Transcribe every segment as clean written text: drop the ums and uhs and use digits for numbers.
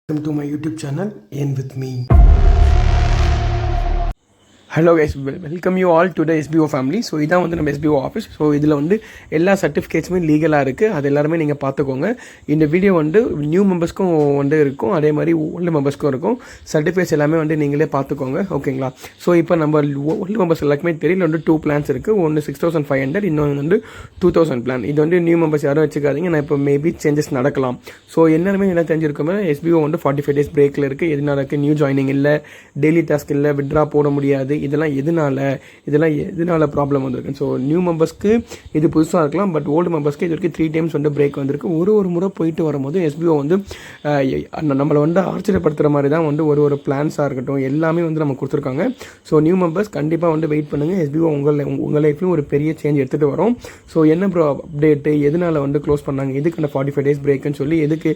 Welcome to my YouTube channel, Ian with me. Hello guys, welcome you all to the SPO family. So இதான் வந்து நம்ம SPO office. So இதில் வந்து எல்லா சர்டிஃபிகேட்ஸுமே லீகலாக இருக்குது. அது எல்லாருமே நீங்கள் பார்த்துக்கோங்க. இந்த வீடியோ வந்து நியூ மெம்பர்ஸ்க்கும் வந்து இருக்கும், அதே மாதிரி ஓல்டு மெம்பர்ஸ்க்கும் இருக்கும். சர்டிஃபிகேட்ஸ் எல்லாமே வந்து நீங்களே பார்த்துக்கோங்க, ஓகேங்களா? ஸோ இப்போ நம்ம ஓல்டு மெம்பர்ஸ் எல்லாருக்குமே தெரியல, வந்து 2 பிளான்ஸ் இருக்குது. ஒன்று 6500, இன்னொன்று வந்து 2000 பிளான். இது வந்து நியூ மெம்பர்ஸ் யாரும் வச்சுக்காதீங்க. நான் இப்போ மேபி சேஞ்சஸ் நடக்கலாம். ஸோ எல்லாருமே என்ன தெரிஞ்சிருக்கோமே, எஸ்பிஓ வந்து 45 days பிரேக்கில் இருக்குது. எதனால இருக்குது? நியூ ஜாயினிங் இல்லை, டெய்லி டாஸ்க் இல்லை, விட்ரா போட முடியாது. இதெல்லாம் எதனால ப்ராப்ளம் வந்திருக்கு? ஸோ நியூ மெம்பர்ஸ்க்கு இது புதுசாக இருக்கலாம், பட் ஓல்டு மெம்பர்ஸ்க்கு இது வரைக்கும் 3 times வந்து பிரேக் வந்திருக்கு. ஒரு முறை போயிட்டு வரும்போது எஸ்பிஓ வந்து நம்மளை வந்து ஆச்சரியப்படுத்துகிற மாதிரி தான் வந்து ஒரு பிளான்ஸாக இருக்கட்டும் எல்லாமே வந்து நம்ம கொடுத்துருக்காங்க. ஸோ நியூ மெம்பர்ஸ் கண்டிப்பாக வந்து வெயிட் பண்ணுங்கள். எஸ்பிஓ உங்கள் லைஃப்லையும் ஒரு பெரிய சேஞ்ச் எடுத்துகிட்டு வரும். ஸோ என்ன அப்டேட்டு, எதனால வந்து க்ளோஸ் பண்ணாங்க, எதுக்கு அந்த 45 days பிரேக்குன்னு சொல்லி, எதுக்கு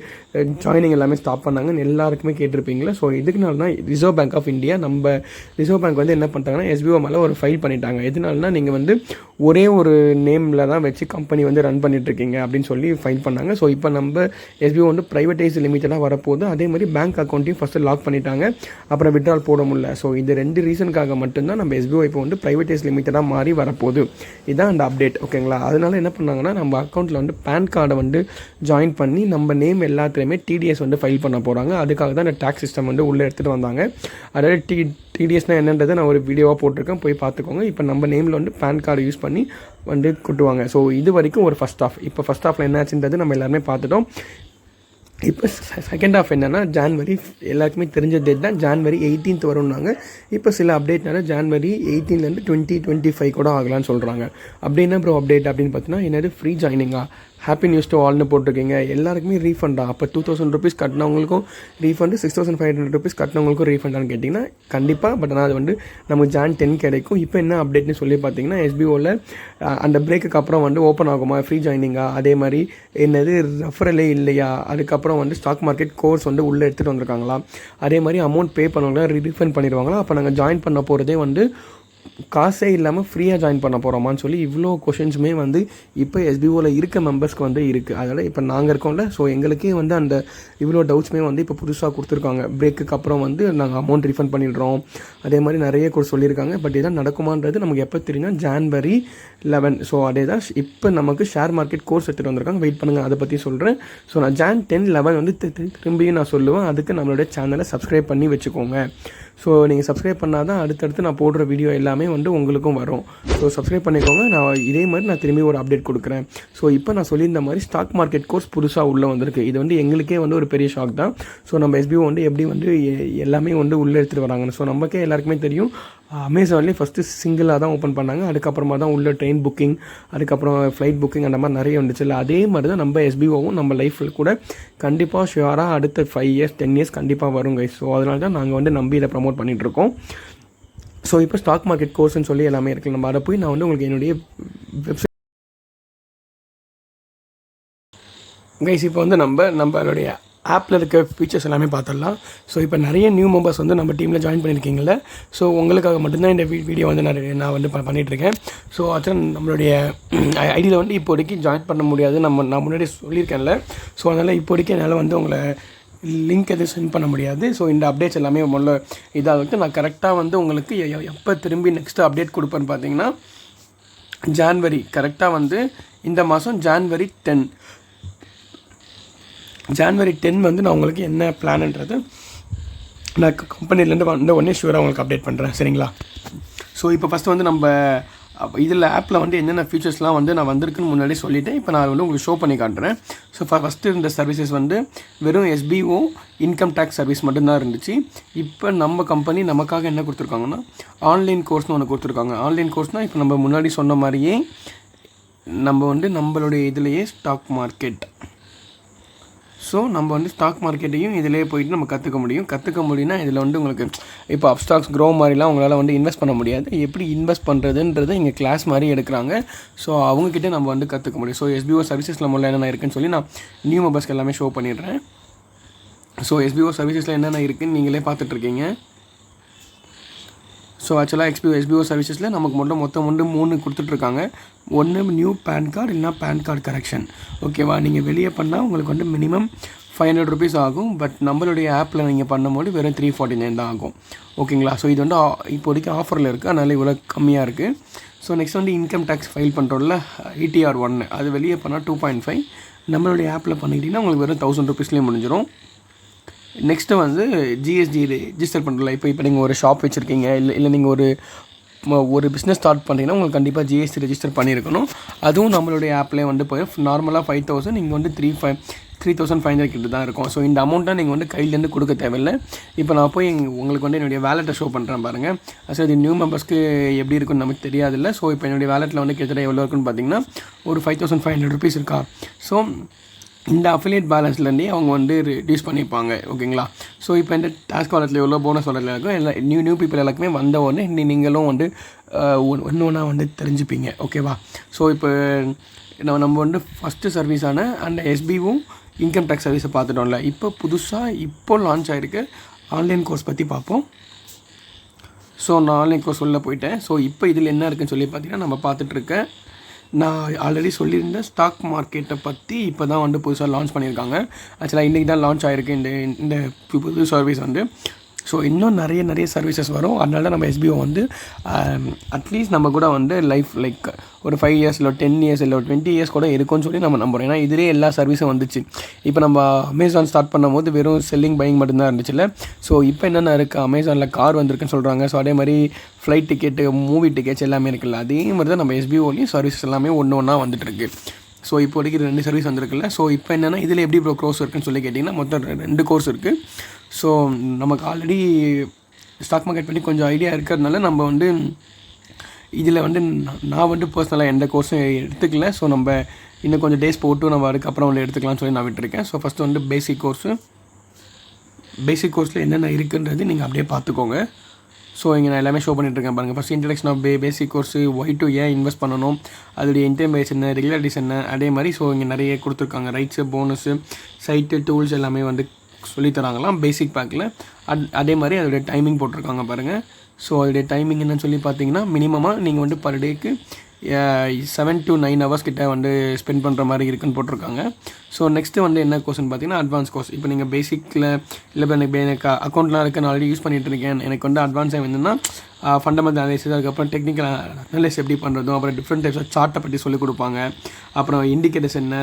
ஜாயினிங் எல்லாமே ஸ்டாப் பண்ணாங்கன்னு எல்லாருக்குமே கேட்டிருப்பீங்களா? ஸோ இதுக்குனால தான் ரிசர்வ் பேங்க் ஆஃப் இந்தியா, நம்ம ரிசர்வ் பேங்க் வந்து என்ன பண்ணிட்டாங்கன்னா எஸ்பிஓ மேலே ஒரு ஃபைல் பண்ணிட்டாங்க. எதனாலனா நீங்கள் வந்து ஒரே ஒரு நேமில் தான் வச்சு கம்பெனி வந்து ரன் பண்ணிட்டுருக்கீங்க அப்படின்னு சொல்லி ஃபைல் பண்ணாங்க. ஸோ இப்போ நம்ம எஸ்பிஓ வந்து ப்ரைவேட்டைஸ் லிமிட்டடாக வரப்போகுது. அதே மாதிரி பேங்க் அக்கௌண்ட்டையும் ஃபஸ்ட்டு லாக் பண்ணிட்டாங்க, அப்புறம் விட்ரால் போட முடியல. ஸோ இந்த 2 ரீசனுக்காக மட்டும்தான் நம்ம எஸ்பிஓ இப்போ வந்து ப்ரைவேட்டைஸ் லிமிட்டடாக மாறி வரப்போகுது. இதுதான் அந்த அப்டேட், ஓகேங்களா? அதனால என்ன பண்ணாங்கன்னா, நம்ம அக்கௌண்ட்டில் வந்து பேன் கார்டை வந்து ஜாயின் பண்ணி நம்ம நேம் எல்லாத்துலேயுமே டிடிஎஸ் வந்து ஃபைல் பண்ண போகிறாங்க. அதுக்காக தான் இந்த டேக்ஸ் சிஸ்டம் வந்து உள்ளே எடுத்துகிட்டு வந்தாங்க. அதாவது டிடிஎஸ்னால் என்னன்றதை நான் ஒரு வீடியோவாக போட்டிருக்கேன், போய் பார்த்துக்கோங்க. இப்போ நம்ம நேமில் வந்து பேன் கார்டு யூஸ் பண்ணி வந்து கொட்டுவாங்க. ஸோ இது வரைக்கும் ஒரு ஃபஸ்ட் ஆஃப். இப்போ ஃபஸ்ட் ஆஃபில் என்ன ஆச்சுன்றது நம்ம எல்லாருமே பார்த்துட்டோம். இப்போ செகண்ட் ஆஃப் என்னென்னா, ஜான்வரி எல்லாருக்குமே தெரிஞ்ச டேட் தான், ஜான்வரி 18th வரும்னாங்க. இப்போ சில அப்டேட்னால ஜான்வரி 18லேருந்து 2025 கூட ஆகலான்னு சொல்கிறாங்க. அப்படின்னா ப்ரோ அப்டேட் அப்படின்னு பார்த்தீங்கன்னா, என்னது ஃப்ரீ ஜாயினிங்கா, ஹாப்பி நியூஸ் டு ஆல்னு போட்டிருக்கீங்க. எல்லாருக்குமே ரீஃபண்டா? அப்போ 2000 rupees கட்டினவங்களுக்கும் ரீஃபண்டு, 6500 rupees கட்டினவங்களுக்கும் ரீஃபண்டான்னு கேட்டிங்கன்னா கண்டிப்பாக. பட் ஆனால் அது வந்து நமக்கு Jan 10 கிடைக்கும். இப்போ என்ன அப்டேட்னு சொல்லி பார்த்தீங்கன்னா, எஸ்பிஓவில் அந்த பிரேக்குக்கு அப்புறம் வந்து ஓப்பன் ஆகுமா ஃப்ரீ ஜாயினிங்கா, அதே மாதிரி என்னது ரெஃபரலே இல்லையா, அதுக்கப்புறம் வந்து ஸ்டாக் மார்க்கெட் கோர்ஸ் வந்து உள்ளே எடுத்துகிட்டு வந்திருக்காங்களா, அதே மாதிரி அமௌண்ட் பே பண்ணுவாங்களா, ரீஃபண்ட் பண்ணிடுவாங்களா, அப்போ நாங்கள் ஜாயின் பண்ண போகிறதே வந்து காசே இல்லாமல் ஃப்ரீயாக ஜாயின் பண்ண போகிறோமான்னு சொல்லி இவ்வளோ கொஷின்ஸுமே வந்து இப்போ எஸ்பிஓவில் இருக்க மெம்பர்ஸ்க்கு வந்து இருக்குது. அதனால் இப்போ நாங்கள் இருக்கோம்ல, ஸோ எங்களுக்கே வந்து அந்த இவ்வளோ டவுட்ஸுமே வந்து இப்போ புதுசாக கொடுத்துருக்காங்க. பிரேக்குக்கு அப்புறம் வந்து நாங்கள் அமௌண்ட் ரீஃபண்ட் பண்ணிடுறோம், அதே மாதிரி நிறைய கூட சொல்லியிருக்காங்க. பட் இதான் நடக்குமான்றது நமக்கு எப்போ தெரியும்னா January 11. ஸோ அதே தான் இப்போ நமக்கு ஷேர் மார்க்கெட் கோர்ஸ் எடுத்துகிட்டு வந்திருக்காங்க. வெயிட் பண்ணுங்கள், அதை பற்றி சொல்கிறேன். ஸோ நான் Jan 10, 11 வந்து திரும்பியும் நான் சொல்லுவேன். அதுக்கு நம்மளுடைய சேனலை சப்ஸ்கிரைப் பண்ணி வச்சுக்கோங்க. ஸோ நீங்கள் சப்ஸ்கிரைப் பண்ணால் தான் அடுத்தடுத்து நான் போடுற வீடியோ எல்லாமே வந்து உங்களுக்கும் வரும். ஸோ சப்ஸ்கிரைப் பண்ணிக்கோங்க. நான் இதே மாதிரி நான் திரும்பி ஒரு அப்டேட் கொடுக்குறேன். ஸோ இப்போ நான் சொல்லியிருந்த மாதிரி ஸ்டாக் மார்க்கெட் கோர்ஸ் புதுசாக உள்ளே வந்திருக்கு. இது வந்து எங்களுக்கே வந்து ஒரு பெரிய ஷாக் தான். ஸோ நம்ம எஸ்பிஓ வந்து எப்படி வந்து எல்லாமே வந்து உள்ளே எடுத்துகிட்டு வராங்கன்னு. ஸோ நமக்கே எல்லாருக்குமே தெரியும், அமேசான்லேயே ஃபஸ்ட்டு சிங்கிளாக தான் ஓப்பன் பண்ணாங்க. அதுக்கப்புறமா தான் உள்ள ட்ரெயின் புக்கிங், அதுக்கப்புறம் ஃப்ளைட் புக்கிங், அந்த மாதிரி நிறைய வந்துச்சு இல்லை. அதே மாதிரி தான் நம்ம எஸ்பிஓவும் நம்ம லைஃப்பில் கூட கண்டிப்பாக ஷுவராக அடுத்த 5 years 10 years கண்டிப்பாக வரும் கைஸ். ஸோ அதனால தான் நாங்கள் வந்து நம்பி இதை ப்ரமோட் பண்ணிகிட்ருக்கோம். ஸோ இப்போ ஸ்டாக் மார்க்கெட் கோர்ஸ்ன்னு சொல்லி எல்லாமே இருக்குது. நம்ம அதை போய் நான் வந்து உங்களுக்கு என்னுடைய வெப்சைட் கைஸ், இப்போ வந்து நம்மளுடைய ஆப்பில் இருக்க ஃபீச்சர்ஸ் எல்லாமே பார்த்துடலாம். ஸோ இப்போ நிறைய நியூ மெம்பர்ஸ் வந்து நம்ம டீமில் ஜாயின் பண்ணியிருக்கீங்கள. ஸோ உங்களுக்காக மட்டும்தான் இந்த வீடியோ வந்து நான் வந்து பண்ணிகிட்ருக்கேன். ஸோ ஆக்சுவலாக நம்மளுடைய ஐடியில் வந்து இப்போதைக்கு ஜாயின் பண்ண முடியாது, நான் முன்னாடி சொல்லியிருக்கேன்ல. ஸோ அதனால் இப்போதைக்கு என்னால் வந்து உங்களை லிங்க் எதுவும் சென்ட் பண்ண முடியாது. ஸோ இந்த அப்டேட்ஸ் எல்லாமே முதல்ல இதாகிட்டு நான் கரெக்டாக வந்து உங்களுக்கு எப்போ திரும்பி நெக்ஸ்ட்டு அப்டேட் கொடுப்பேன்னு பார்த்தீங்கன்னா, ஜான்வரி கரெக்டாக வந்து இந்த மாதம் January 10 வந்து நான் உங்களுக்கு என்ன பிளான்ன்றது நான் கம்பெனிலேருந்து வந்த உடனே ஷூராக உங்களுக்கு அப்டேட் பண்ணுறேன், சரிங்களா? ஸோ இப்போ ஃபஸ்ட்டு வந்து நம்ம இதில் ஆப்பில் வந்து என்னென்ன ஃபீச்சர்ஸ்லாம் வந்து நான் வந்திருக்குன்னு முன்னாடி சொல்லிவிட்டேன். இப்போ நான் வந்து உங்களுக்கு ஷோ பண்ணி காட்டுறேன். ஸோ ஃபஸ்ட்டு இருந்த சர்வீசஸ் வந்து வெறும் எஸ்பிஓ இன்கம் டேக்ஸ் சர்வீஸ் மட்டும்தான் இருந்துச்சு. இப்போ நம்ம கம்பெனி நமக்காக என்ன கொடுத்துருக்காங்கன்னா, ஆன்லைன் கோர்ஸ்னு ஒன்று கொடுத்துருக்காங்க. ஆன்லைன் கோர்ஸ்னால் இப்போ நம்ம முன்னாடி சொன்ன மாதிரியே நம்ம வந்து நம்மளுடைய இதிலையே ஸ்டாக் மார்க்கெட், ஸோ நம்ம வந்து ஸ்டாக் மார்க்கெட்டையும் இதிலே போயிட்டு நம்ம கற்றுக்க முடியும்னா இதில் வந்து உங்களுக்கு இப்போ அப்ஸ்டாக்ஸ் க்ரோ மாதிரிலாம் உங்களால் வந்து இன்வெஸ்ட் பண்ண முடியாது. எப்படி இன்வெஸ்ட் பண்ணுறதுன்றது இங்கே கிளாஸ் மாதிரி எடுக்கிறாங்க. ஸோ அவங்கக்கிட்ட நம்ம வந்து கற்றுக்க முடியும். ஸோ எஸ்பிஓ சர்வீசஸில் முதல்ல என்னென்ன இருக்குன்னு சொல்லி நான் நியூ மெம்பர்ஸ்க்கு எல்லாமே ஷோ பண்ணிடுறேன். ஸோ எஸ்பிஓ சர்வீசஸில் என்னென்ன இருக்குதுன்னு நீங்களே பார்த்துட்ருக்கீங்க. ஸோ ஆக்சுவலாக எஸ்பிஓ சர்வீசஸில் நமக்கு மொத்தம் 3 கொடுத்துட்ருக்காங்க. ஒன்று நியூ பேன் கார்டு, இல்லைனா பேன் கார்டு கரெக்ஷன், ஓகேவா? நீங்கள் வெளியே பண்ணால் உங்களுக்கு வந்து மினிமம் 500 ருபீஸ் ஆகும். பட் நம்மளுடைய ஆப்பில் நீங்கள் பண்ணும்போது வெறும் 349 தான் ஆகும். ஓகேங்களா? ஸோ இது வந்து இப்போதைக்கு ஆஃபரில் இருக்குது, அதனால் இவ்வளோ கம்மியாக இருக்குது. ஸோ நெக்ஸ்ட் வந்து இன்கம் டேக்ஸ் ஃபைல் பண்ணுறோம்ல, ETR 1 அது வெளியே பண்ணால் 2.5. நம்மளுடைய ஆப்பில் பண்ணிக்கிட்டிங்கன்னா உங்களுக்கு வெறும் 1000 ருபீஸ்லேயே முடிஞ்சிடும். நெக்ஸ்ட்டு வந்து GST ரெஜிஸ்டர் பண்ணுறல. இப்போ நீங்கள் ஒரு ஷாப் வச்சுருக்கீங்க, இல்லை நீங்கள் ஒரு பிஸ்னஸ் ஸ்டார்ட் பண்ணிங்கன்னா உங்களுக்கு கண்டிப்பாக GST ரெஜிஸ்டர் பண்ணியிருக்கணும். அதுவும் நம்மளுடைய ஆப்லேயே வந்து போய் நார்மலாக 5000, நீங்கள் வந்து 3500 கிட்ட தான் இருக்கும். ஸோ இந்த அமௌண்ட்டை நீங்கள் வந்து கையிலேருந்து கொடுக்க தேவையில்லை. இப்போ நான் போய் உங்களுக்கு வந்து என்னுடைய வேலெட்டை ஷோ பண்ணுறேன் பாருங்கள். ஸோ இது நியூ மெம்பர்ஸ்க்கு எப்படி இருக்குன்னு நமக்கு தெரியாதில்ல. ஸோ இப்போ என்னுடைய வேலெட்டில் வந்து கிட்டத்தட்ட எவ்வளோ இருக்குன்னு பார்த்தீங்கன்னா ஒரு 5500 ருபீஸ் இருக்கா. ஸோ இந்த அஃபிலியேட் பேலன்ஸ்லேருந்தே அவங்க வந்து ரெடியூஸ் பண்ணிப்பாங்க. ஓகேங்களா? ஸோ இப்போ இந்த டாஸ்க் வாலெட்டில் எவ்வளோ போனஸ் வாலெட்டில் இருக்கும், எல்லா நியூ பீப்புள் எல்லாருக்குமே வந்த உடனே நீங்களும் வந்து ஒன்று ஒன்றா வந்து தெரிஞ்சுப்பீங்க. ஓகேவா? ஸோ இப்போ நம்ம வந்து ஃபஸ்ட்டு சர்வீஸான அந்த SBO இன்கம் டேக்ஸ் சர்வீஸை பார்த்துட்டோம்ல. இப்போ லான்ச் ஆகிருக்கு ஆன்லைன் கோர்ஸ் பற்றி பார்ப்போம். ஸோ நான் ஆன்லைன் கோர்ஸ் உள்ளே போயிட்டேன். ஸோ இப்போ இதில் என்ன இருக்குன்னு சொல்லி பார்த்தீங்கன்னா, நம்ம பார்த்துட்ருக்கேன். நான் ஆல்ரெடி சொல்லியிருந்தேன் ஸ்டாக் மார்க்கெட்டை பற்றி இப்போ தான் வந்து புதுசாக லான்ச் பண்ணியிருக்காங்க. ஆக்சுவலாக இன்றைக்கி தான் லான்ச் ஆகிருக்கு இந்த புது சர்வீஸ் வந்து. ஸோ இன்னும் நிறைய சர்வீசஸ் வரும். அதனால தான் நம்ம SBO வந்து அட்லீஸ்ட் நம்ம கூட வந்து லைஃப் லைக் ஒரு 5 இயர்ஸ் இல்லை 10 இயர்ஸ் இல்லை 20 இயர்ஸ் கூட இருக்கும்னு சொல்லி நம்ம நம்புகிறோம். ஏன்னா இதிலே எல்லா சர்வீஸும் வந்துச்சு. இப்போ நம்ம அமேசான் ஸ்டார்ட் பண்ணும்போது வெறும் செல்லிங் பையிங் மட்டும்தான் இருந்துச்சுல்ல. ஸோ இப்போ என்னென்ன இருக்குது, அமேசானில் கார் வந்திருக்குன்னு சொல்கிறாங்க. ஸோ அதே மாதிரி ஃப்ளைட் டிக்கெட்டு, மூவி டிக்கெட்ஸ் எல்லாமே இருக்குல்ல. அதே மாதிரி தான் நம்ம SBOலையும் சர்வீசஸ் எல்லாமே ஒன்றா வந்துட்டுருக்கு. ஸோ இப்போதைக்கு 2 சர்வீஸ் வந்துருக்குல்ல. ஸோ இப்போ என்னென்னா இதில் எப்படி கோர்ஸ் இருக்குன்னு சொல்லி கேட்டிங்கன்னா மொத்தம் 2 கோர்ஸ் இருக்குது. ஸோ நமக்கு ஆல்ரெடி ஸ்டாக் மார்க்கெட் பண்ணி கொஞ்சம் ஐடியா இருக்கிறதுனால நம்ம வந்து இதில் வந்து நான் வந்து பர்சனலாக எந்த கோர்ஸும் எடுத்துக்கல. ஸோ நம்ம இன்னும் கொஞ்சம் டேஸ் போட்டு நம்ம அதுக்கப்புறம் வந்து எடுத்துக்கலாம்னு சொல்லி நான் விட்டுருக்கேன். ஸோ ஃபஸ்ட்டு வந்து பேசிக் கோர்ஸில் என்னென்ன இருக்குன்றது நீங்கள் அப்படியே பார்த்துக்கோங்க. ஸோ இங்கே நான் எல்லாமே ஷோ பண்ணிட்டுருக்கேன் பாருங்கள். First introduction of basic course, Y2 ஏன் இன்வெஸ்ட் பண்ணணும், அதோடைய இன்டர்மேஸ் என்ன, ரெகுலாரிட்டிஸ் என்ன, அதே மாதிரி ஸோ இங்கே நிறைய கொடுத்துருக்காங்க. ரைட்ஸு, போனஸு, சைட்டு, டூல்ஸ் எல்லாமே வந்து சொல்லித்தராங்களாம் பேசிக் பேக்கில். அதே மாதிரி அதோடைய டைமிங் போட்டிருக்காங்க பாருங்கள். ஸோ அதோடைய டைமிங் என்னன்னு சொல்லி பார்த்தீங்கன்னா, மினிமமாக நீங்கள் வந்து பர் டேக்கு 7 to 9 hours கிட்ட வந்து ஸ்பெண்ட் பண்ணுற மாதிரி இருக்குன்னு போட்டிருக்காங்க. ஸோ நெக்ஸ்ட்டு வந்து என்ன கோர்ஸ்னு பார்த்தீங்கன்னா அட்வான்ஸ் கோர்ஸ். இப்போ நீங்கள் பேசிக்கில் இல்லை எனக்கு அக்கௌண்ட்லாம் இருக்குது, நான் ஆல்ரெடி யூஸ் பண்ணிகிட்டு இருக்கேன், எனக்கு வந்து அட்வான்ஸாக வேணும்னா ஃபண்டமெண்டல் அனாலிசிஸ், அதுக்கப்புறம் டெக்னிக்கல் அனலைஸ் எப்படி பண்ணுறதும், அப்புறம் டிஃப்ரெண்ட் டைப்ஸ் ஆஃப் சார்ட்டை பற்றி சொல்லிக் கொடுப்பாங்க. அப்புறம் இண்டிகேட்டர்ஸ் என்ன,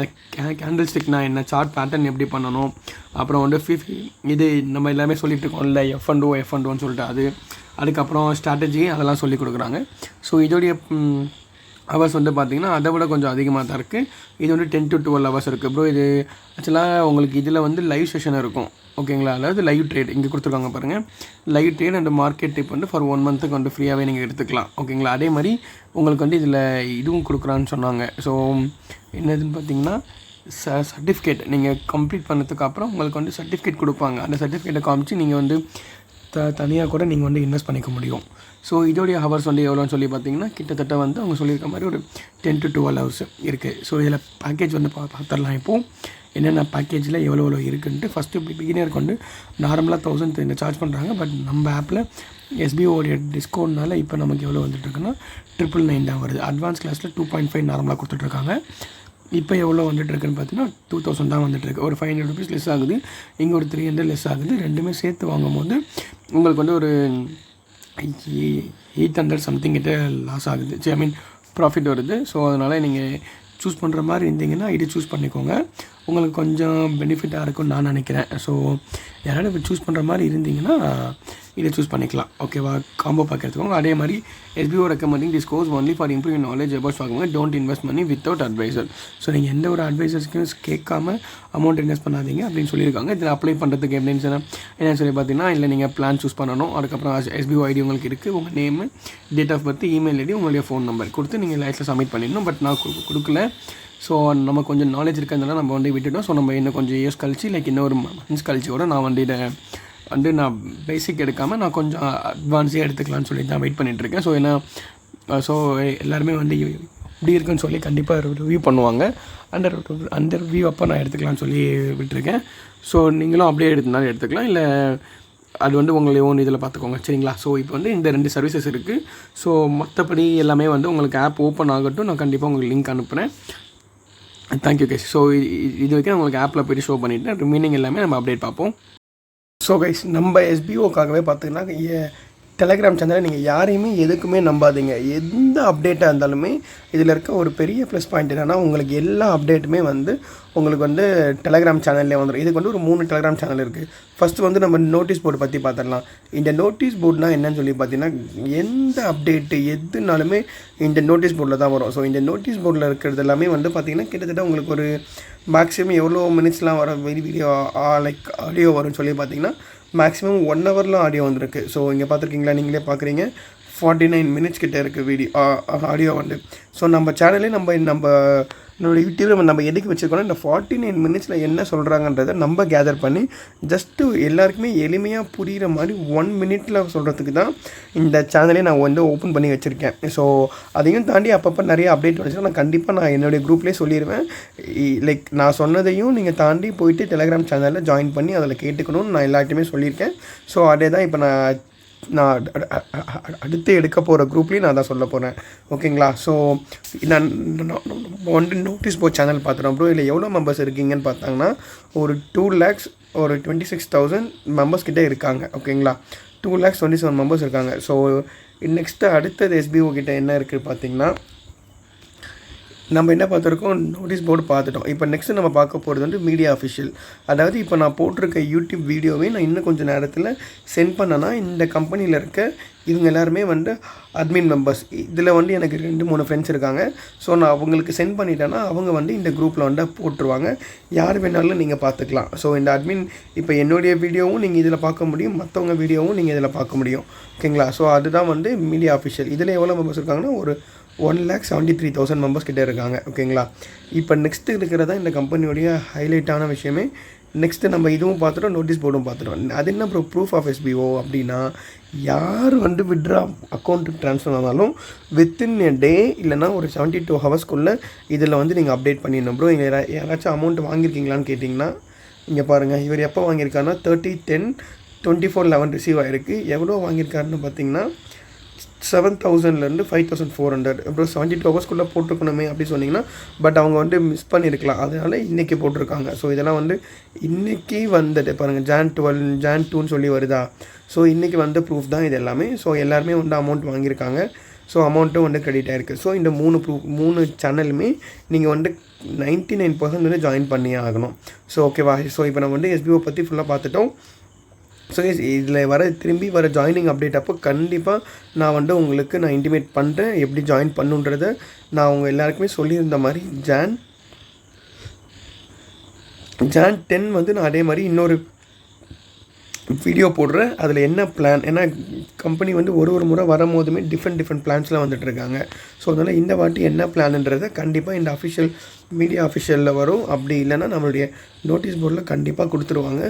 கேண்டில் ஸ்டிக்னா என்ன, சார்ட் பேட்டர்ன் எப்படி பண்ணணும், அப்புறம் வந்து இது நம்ம எல்லாமே சொல்லிட்டு இருக்கோம் இல்லை F&Oன்னு சொல்லிட்டு அதுக்கப்புறம் ஸ்ட்ராட்டஜி அதெல்லாம் சொல்லிக் கொடுக்குறாங்க. ஸோ இதோடைய ஹவர்ஸ் வந்து பார்த்திங்கன்னா அதை விட கொஞ்சம் அதிகமாக தான் இருக்குது. இது வந்து 10 to 12 hours இருக்குது ப்ரோ. இது ஆக்சுவலாக உங்களுக்கு இதில் வந்து லைவ் செஷன் இருக்கும். ஓகேங்களா? அதாவது லைவ் ட்ரேட் இங்கே கொடுத்துருக்காங்க பாருங்கள். Live trade and market dip வந்து ஃபார் 1 month வந்து ஃப்ரீயாகவே நீங்கள் எடுத்துக்கலாம். ஓகேங்களா? அதே மாதிரி உங்களுக்கு வந்து இதில் இதுவும் கொடுக்குறான்னு சொன்னாங்க. ஸோ என்னதுன்னு பார்த்தீங்கன்னா சர்டிஃபிகேட் நீங்கள் கம்ப்ளீட் பண்ணதுக்கு அப்புறம் உங்களுக்கு வந்து சர்டிஃபிகேட் கொடுப்பாங்க. அந்த சர்டிஃபிகேட்டை காமிச்சு நீங்கள் வந்து தனியாக கூட நீங்கள் வந்து இன்வெஸ்ட் பண்ணிக்க முடியும். ஸோ இதோடைய ஹவர்ஸ் வந்து எவ்வளோன்னு சொல்லி பார்த்தீங்கன்னா கிட்டத்தட்ட வந்து அவங்க சொல்லியிருக்க மாதிரி ஒரு 10 to 12 hours இருக்குது. ஸோ இதில் பேக்கேஜ் வந்து பார்த்துடலாம். இப்போது என்னென்ன பேக்கேஜில் எவ்வளோ இருக்குன்ட்டு. ஃபஸ்ட்டு பிகினருக்கு வந்து நார்மலாக 1000 சார்ஜ் பண்ணுறாங்க. பட் நம்ம ஆப்பில் SBOடைய டிஸ்கவுண்ட்னால இப்போ நமக்கு எவ்வளோ வந்துட்டுருக்குன்னா 999 தான் வருது. அட்வான்ஸ் கிளாஸில் 2.5 நார்மலாக கொடுத்துட்ருக்காங்க. இப்போ எவ்வளோ வந்துட்டுருக்குன்னு பார்த்தீங்கன்னா 2000 தான் வந்துட்டுருக்கு. ஒரு 500 ருபீஸ் லெஸ் ஆகுது, இங்கே ஒரு 300 லெஸ் ஆகுது. ரெண்டுமே சேர்த்து வாங்கும்போது உங்களுக்கு வந்து ஒரு 800 சம்திங் கிட்ட லாஸ் ஆகுது. ப்ராஃபிட் வருது. ஸோ அதனால் நீங்கள் சூஸ் பண்ணுற மாதிரி இருந்தீங்கன்னா இது சூஸ் பண்ணிக்கோங்க. உங்களுக்கு கொஞ்சம் பெனிஃபிட்டாக இருக்கும்னு நான் நினைக்கிறேன். ஸோ யாராவது இப்போ சூஸ் பண்ணுற மாதிரி இருந்தீங்கன்னா இதை சூஸ் பண்ணிக்கலாம். ஓகேவா? காம்போ பேக் எடுத்துக்கோங்க. அதே மாதிரி SBO recommending this course only for improve knowledge about stock market, don't invest money without advisor. So நீங்கள் எந்த ஒரு அட்வைசர்ஸ்க்கும் கேட்காம அமௌண்ட் இன்வெஸ்ட் பண்ணாதீங்க அப்படின்னு சொல்லியிருக்காங்க. இதில் அப்ளை பண்ணுறதுக்கு என்னன்னு சொல்லி பார்த்தீங்கன்னா, இல்லை நீங்கள் பிளான் சூஸ் பண்ணணும். அதுக்கப்புறம் SBO ஐடி உங்களுக்கு இருக்குது, உங்கள் name, date of birth, email ID, உங்களுடைய ஃபோன் நம்பர் கொடுத்து நீங்கள் லைஃப்பில் சப்மிட் பண்ணிடணும். பட் நான் கொடுக்கல. ஸோ நம்ம கொஞ்சம் நாலேஜ் இருக்கிறதுனால நம்ம வந்து விட்டுட்டோம். ஸோ நம்ம இன்னும் கொஞ்சம் இயர்ஸ் கழிச்சு இன்னும் ஒரு மந்த்ஸ் கழிச்சு கூட நான் வந்து இதை வந்து நான் பேசிக் எடுக்காமல் நான் கொஞ்சம் அட்வான்ஸே எடுத்துக்கலான்னு சொல்லி தான் வெயிட் பண்ணிகிட்ருக்கேன். ஸோ ஏன்னா எல்லாருமே வந்து இப்படி இருக்குன்னு சொல்லி கண்டிப்பாக ரிவ்யூ பண்ணுவாங்க. அந்த ரிவ்யூ அப்போ நான் எடுத்துக்கலான்னு சொல்லி விட்டுருக்கேன். ஸோ நீங்களும் அப்படியே எடுத்துனாலும் எடுத்துக்கலாம், இல்லை அது வந்து உங்களுடைய ஓன் இதில் பார்த்துக்கோங்க. சரிங்களா? ஸோ இப்போ வந்து இந்த 2 சர்வீசஸ் இருக்குது. ஸோ மற்றபடி எல்லாமே வந்து உங்களுக்கு ஆப் ஓப்பன் ஆகட்டும், நான் கண்டிப்பாக உங்களுக்கு லிங்க் அனுப்புகிறேன். Thank you guys. ஸோ இது வரைக்கும் உங்களுக்கு ஆப்பில் போய்ட்டு ஷோ பண்ணிவிட்டு ரிமைனிங் எல்லாமே நம்ம அப்டேட் பார்ப்போம். ஸோ கைஸ், நம்ம எஸ்பிஓக்காகவே பார்த்தீங்கன்னா டெலகிராம் சேனலில் நீங்கள் யாரையுமே எதுக்குமே நம்பாதீங்க. எந்த அப்டேட்டாக இருந்தாலுமே இதில் இருக்க ஒரு பெரிய ப்ளஸ் பாயிண்ட் என்னென்னா, உங்களுக்கு எல்லா அப்டேட்டுமே உங்களுக்கு டெலகிராம் சேனல்லே வந்துடும். இதுக்கு ஒரு 3 டெலகிராம் சேனல் இருக்குது. ஃபஸ்ட்டு நம்ம நோட்டீஸ் போர்டு பற்றி பார்த்துடலாம். இந்த நோட்டீஸ் போர்டுனால் என்னன்னு சொல்லி பார்த்தீங்கன்னா, எந்த அப்டேட்டு எதுனாலுமே இந்த நோட்டீஸ் போர்டில் தான் வரும். ஸோ இந்த நோட்டீஸ் போர்டில் இருக்கிறது எல்லாமே பார்த்திங்கன்னா கிட்டத்தட்ட உங்களுக்கு ஒரு மேக்ஸிமம் எவ்வளோ மினிட்ஸ்லாம் வர வீடியோ லைக் ஆடியோ வரும்னு சொல்லி பார்த்தீங்கன்னா மேக்ஸிமம் 1 ஹவர்லாம் ஆடியோ வந்திருக்கு. ஸோ இங்கே பார்த்துருக்கீங்களா, நீங்களே பார்க்குறீங்க 49 மினிட்ஸ் கிட்டே இருக்குது ஆடியோ ஸோ நம்ம சேனலே நம்மளோட யூடியூப்பில் நம்ம எதுக்கு வச்சுருக்கோன்னா, இந்த 49 மினிட்ஸில் என்ன சொல்கிறாங்கன்றதை நம்ம கேதர் பண்ணி ஜஸ்ட்டு எல்லாருக்குமே எளிமையாக புரிகிற மாதிரி 1 மினிட்டில் சொல்கிறதுக்கு தான் இந்த சேனலே நான் ஓப்பன் பண்ணி வச்சுருக்கேன். ஸோ அதையும் தாண்டி அப்பப்போ நிறைய அப்டேட் வந்துச்சுன்னா நான் கண்டிப்பாக என்னுடைய குரூப்லேயே சொல்லிடுவேன். லைக் நான் சொன்னதையும் நீங்கள் தாண்டி போயிட்டு டெலகிராம் சேனலில் ஜாயின் பண்ணி அதில் கேட்டுக்கணும்னு நான் எல்லார்ட்டையுமே சொல்லியிருக்கேன். ஸோ அதே தான் இப்போ நான் அடுத்து எடுக்க போகிற குரூப்லேயும் நான் தான் சொல்ல போகிறேன். ஓகேங்களா? ஸோ நான் நோட்டீஸ் போர்ட் சேனல் பார்த்துட்டோம் ப்ரோ. இதில் எவ்வளோ மெம்பர்ஸ் இருக்கீங்கன்னு பார்த்தாங்கன்னா ஒரு 2 lakhs ஒரு 26,000 மெம்பர்ஸ் கிட்டே இருக்காங்க. ஓகேங்களா? 2,27,000 மெம்பர்ஸ் இருக்காங்க. ஸோ நெக்ஸ்ட்டு அடுத்தது எஸ்பிஓ கிட்டே என்ன இருக்குது பார்த்தீங்கன்னா, நம்ம என்ன பார்த்துருக்கோம், நோட்டீஸ் போர்டு பார்த்துட்டோம். இப்போ நெக்ஸ்ட்டு நம்ம பார்க்க போகிறது மீடியா அஃபிஷியல். அதாவது இப்போ நான் போட்டிருக்க யூடியூப் வீடியோவே நான் இன்னும் கொஞ்சம் நேரத்தில் சென்ட் பண்ணேன்னா இந்த கம்பெனியில் இருக்க இவங்க எல்லாருமே அட்மின் மெம்பர்ஸ். இதில் எனக்கு 2-3 ஃப்ரெண்ட்ஸ் இருக்காங்க. ஸோ நான் அவங்களுக்கு சென்ட் பண்ணிட்டேன்னா அவங்க இந்த குரூப்பில் போட்டுருவாங்க. யார் வேணாலும் நீங்கள் பார்த்துக்கலாம். ஸோ இந்த அட்மின் இப்போ என்னுடைய வீடியோவும் நீங்கள் இதில் பார்க்க முடியும், மற்றவங்க வீடியோவும் நீங்கள் இதில் பார்க்க முடியும். ஓகேங்களா? ஸோ அதுதான் மீடியா அஃபிஷியல். இதில் எவ்வளோ மெம்பர்ஸ் இருக்காங்கன்னா ஒரு 1,73,000 மெம்பர்ஸ் கிட்டே இருக்காங்க. ஓகேங்களா? இப்போ நெக்ஸ்ட்டு இருக்கிறதா இந்த கம்பெனியோடைய ஹைலைட்டான விஷயமே. நெக்ஸ்ட்டு நம்ம இதுவும் பார்த்துட்டோம், நோட்டீஸ் போர்டும் பார்த்துட்டோம். அது என்ன ப்ரூஃப் ஆஃப் எஸ்பிஓ அப்படின்னா, யார் வித்ட்ரா அக்கௌண்ட்டுக்கு ட்ரான்ஸ்ஃபர் ஆனாலும் வித்தின் எ டே இல்லைனா ஒரு 72 ஹவர்ஸ்க்குள்ளே இதில் நீங்கள் அப்டேட் பண்ணிடணும் ப்ரோ. இங்கே யாராச்சும் அமௌண்ட் வாங்கியிருக்கீங்களான்னு கேட்டிங்கன்னா, இங்கே பாருங்கள், இவர் எப்போ வாங்கியிருக்காருன்னா 30/10/24/11 ரிசீவ் ஆகிருக்கு. எவ்வளோ வாங்கியிருக்காருன்னு பார்த்தீங்கன்னா 7,000லேருந்து 5,400. அப்புறம் 72 ஹவர்ஸ்க்குள்ளே போட்டிருக்கணுமே அப்படி சொன்னிங்கன்னா, பட் அவங்க மிஸ் பண்ணியிருக்கலாம். அதனால் இன்றைக்கி போட்டிருக்காங்க. ஸோ இதெல்லாம் இன்றைக்கி வந்துட்டு பாருங்கள், Jan 12 Jan 2ன்னு சொல்லி வருதா. ஸோ இன்றைக்கி ப்ரூஃப் தான் இது எல்லாமே. ஸோ எல்லாருமே அமௌண்ட் வாங்கியிருக்காங்க. ஸோ அமௌண்ட்டும் கிரெடிட் ஆகிருக்கு. ஸோ இந்த 3 சேனலுமே நீங்கள் 99% ஜாயின் பண்ணியே ஆகணும். ஸோ ஓகேவா? ஸோ இப்போ நம்ம எஸ்பிஓ பற்றி ஃபுல்லாக பார்த்துட்டோம். ஸோ இதில் திரும்பி வர ஜாயினிங் அப்டேட் அப்போ கண்டிப்பாக நான் உங்களுக்கு நான் இன்டிமேட் பண்ணுறேன் எப்படி ஜாயின் பண்ணுன்றதை. நான் அவங்க எல்லாருக்குமே சொல்லியிருந்த மாதிரி Jan 10 நான் அதே மாதிரி இன்னொரு வீடியோ போடுறேன். அதில் என்ன பிளான், ஏன்னா கம்பெனி ஒரு முறை வரும்போதுமே டிஃப்ரெண்ட் பிளான்ஸ்லாம் வந்துட்டுருக்காங்க. ஸோ அதனால் இந்த வாட்டி என்ன பிளான்ன்றதை கண்டிப்பாக இந்த மீடியா அஃபிஷியலில் வரும். அப்படி இல்லைன்னா நம்மளுடைய நோட்டீஸ் போர்டில் கண்டிப்பாக கொடுத்துருவாங்க.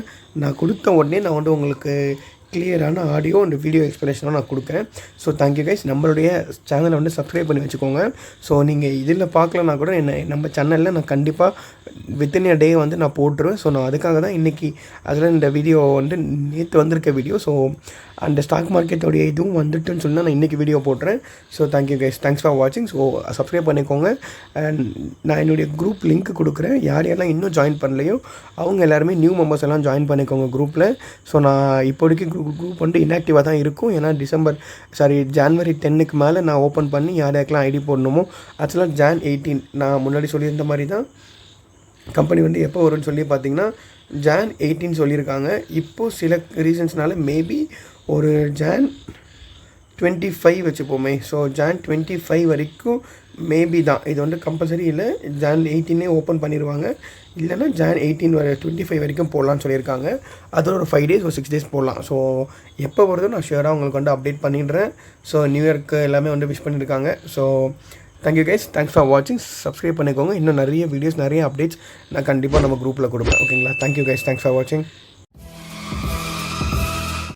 நான் கொடுத்த உடனே நான் உங்களுக்கு கிளியரான ஆடியோ அண்ட் வீடியோ எக்ஸ்ப்ளனேஷனாக நான் கொடுக்குறேன். So thank you guys. நம்மளுடைய சேனலை சப்ஸ்கிரைப் பண்ணி வச்சுக்கோங்க. ஸோ நீங்கள் இதில் பார்க்கலன்னா கூட நம்ம சேனலில் நான் கண்டிப்பாக வித்தின் எ டே நான் போட்டுருவேன். ஸோ நான் அதுக்காக தான் இன்றைக்கி அதில் இந்த வீடியோ நேற்று வந்திருக்க வீடியோ. ஸோ அந்த ஸ்டாக் மார்க்கெட்டோடைய இதுவும் வந்துட்டுன்னு சொல்லி நான் இன்றைக்கி வீடியோ போட்டுறேன். So thank you guys, thanks for வாட்சிங். ஸோ சப்ஸ்கிரைப் பண்ணிக்கோங்க. அண்ட் நான் என்னுடைய குரூப் லிங்க் கொடுக்குறேன். யாரெல்லாம் இன்னும் ஜாயின் பண்ணலையோ அவங்க எல்லாருமே நியூ மெம்பர்ஸ் எல்லாம் ஜாயின் பண்ணிக்கோங்க குரூப்பில். ஸோ நான் இப்போதைக்கு குரூப் இன்ஆக்டிவாக தான் இருக்கும். ஏன்னா January 10க்கு மேலே நான் ஓப்பன் பண்ணி யாருக்கெல்லாம் ஐடி போடணுமோ ஆக்சுவலாக Jan 18 நான் முன்னாடி சொல்லியிருந்த மாதிரி தான் கம்பெனி எப்போ வரும்னு சொல்லி பார்த்தீங்கன்னா Jan 18 சொல்லியிருக்காங்க. இப்போது சில ரீசன்ஸ்னால மேபி ஒரு Jan 25 வச்சுப்போமே. ஸோ Jan 25 வரைக்கும் மேபி தான். இது கம்பல்சரி இல்லை. Jan 18 ஓப்பன் பண்ணிடுவாங்க. இல்லைனா Jan 18 வரை 25 வரைக்கும் போடலான்னு சொல்லியிருக்காங்க. அதோட ஒரு 5 days ஒரு 6 days போடலாம். ஸோ எப்போ வருதோ நான் ஷியராக உங்களுக்கு அப்டேட் பண்ணிடுறேன். ஸோ நியூ இயர்க்கு எல்லாமே விஷ் பண்ணியிருக்காங்க. So thank you guys, thanks for வாட்சிங். சப்ஸ்கிரைப் பண்ணிக்கோங்க. இன்னும் நிறைய வீடியோஸ், நிறைய அப்டேட்ஸ் நான் கண்டிப்பாக நம்ம குரூப்பில் கொடுப்பேன். ஓகேங்களா? தேங்க்யூ கைஸ், தேங்க்ஸ் ஃபார் வாட்சிங்.